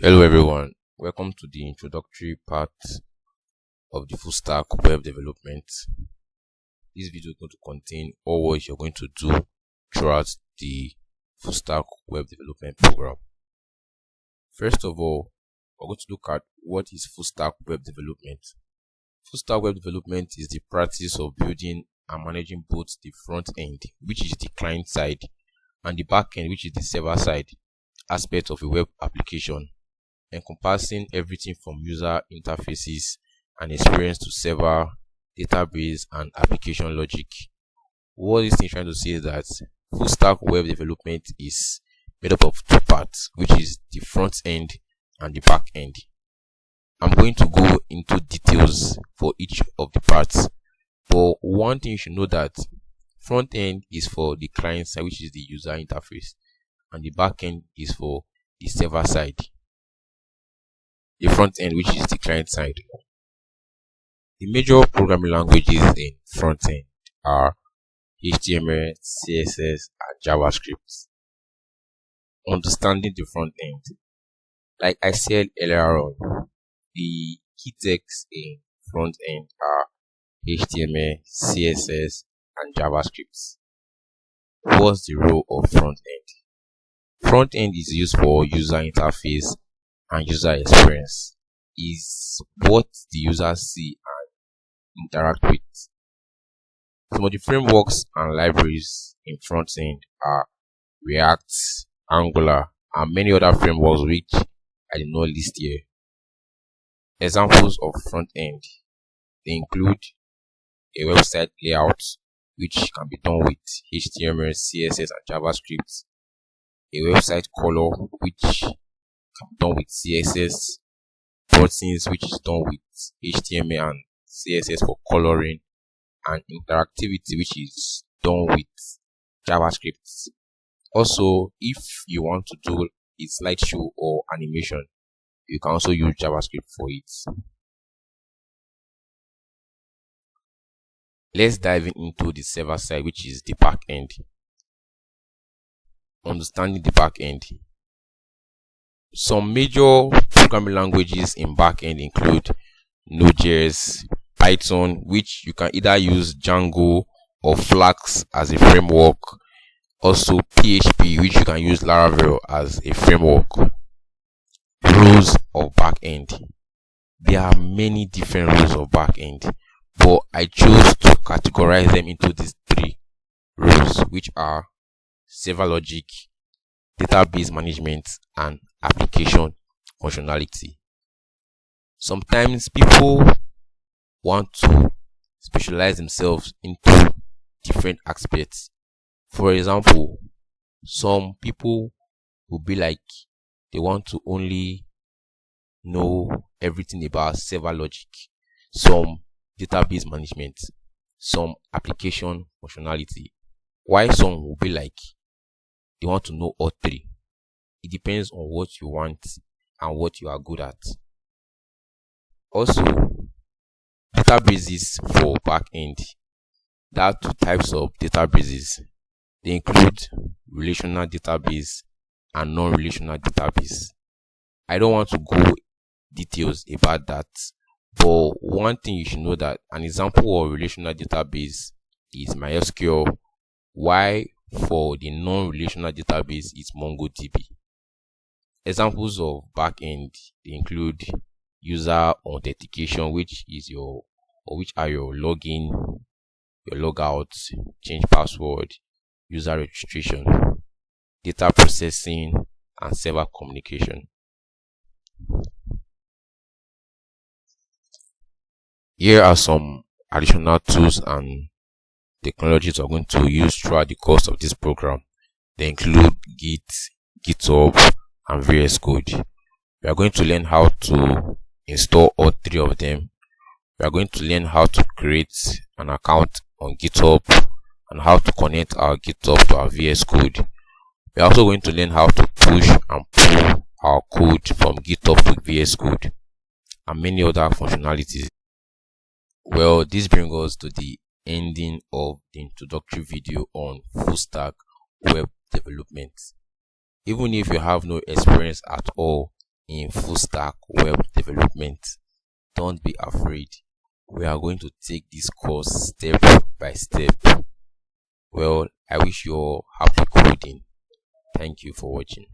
Hello everyone, welcome to the introductory part of the full stack web development. This video is going to contain all what you're going to do throughout the full stack web development program. First of all, we're going to look at what is full stack web development. Full stack web development is the practice of building and managing both the front end, which is the client side, and the back end, which is the server side aspect of a web application, encompassing everything from user interfaces and experience to server, database, and application logic. What this thing is trying to say is that full stack web development is made up of two parts, which is the front end and the back end. I'm going to go into details for each of the parts, but one thing you should know that front end is for the client side, which is the user interface, and the back end is for the server side. The front end, which is the client side. The major programming languages in front end are HTML, CSS, and JavaScript. Understanding the front end. Like I said earlier on, the key texts in front end are HTML, CSS, and JavaScript. What's the role of front end? Front end is used for user interface and user experience. Is what the users see and interact with. Some of the frameworks and libraries in front end are React, Angular, and many other frameworks which I did not list here. Examples of front end, they include a website layout, which can be done with HTML, CSS, and JavaScript. A website color, which can be done with CSS. Buttons, which is done with HTML and CSS for coloring. And interactivity, which is done with JavaScript. Also, if you want to do a slideshow or animation, you can also use JavaScript for it. Let's dive into the server side, which is the back end. Understanding the back end. Some major programming languages in back end include Node.js, Python, which you can either use Django or Flask as a framework. Also PHP, which you can use Laravel as a framework. Rules of back end. There are many different rules of back end, but I chose to categorize them into these three rules, which are server logic, database management, and application functionality. Sometimes people want to specialize themselves into different aspects. For example, some people will be like they want to only know everything about server logic, some database management, some application functionality, while some will be like they want to know all three. It depends on what you want and what you are good at. Also, databases for backend. There are two types of databases. They include relational database and non-relational database. I don't want to go details about that, but one thing you should know that an example of relational database is MySQL, while for the non-relational database is MongoDB. Examples of backend include user authentication, which are your login, your logout, change password, user registration, data processing, and server communication. Here are some additional tools and technologies we're going to use throughout the course of this program. They include Git, GitHub, and VS Code. We are going to learn how to install all three of them. We are going to learn how to create an account on GitHub and how to connect our GitHub to our VS Code. We are also going to learn how to push and pull our code from GitHub to VS Code and many other functionalities. Well, this brings us to the ending of the introductory video on full stack web development. Even if you have no experience at all in full stack web development. Don't be afraid. We are going to take this course step by step. Well, I wish you all happy coding. Thank you for watching.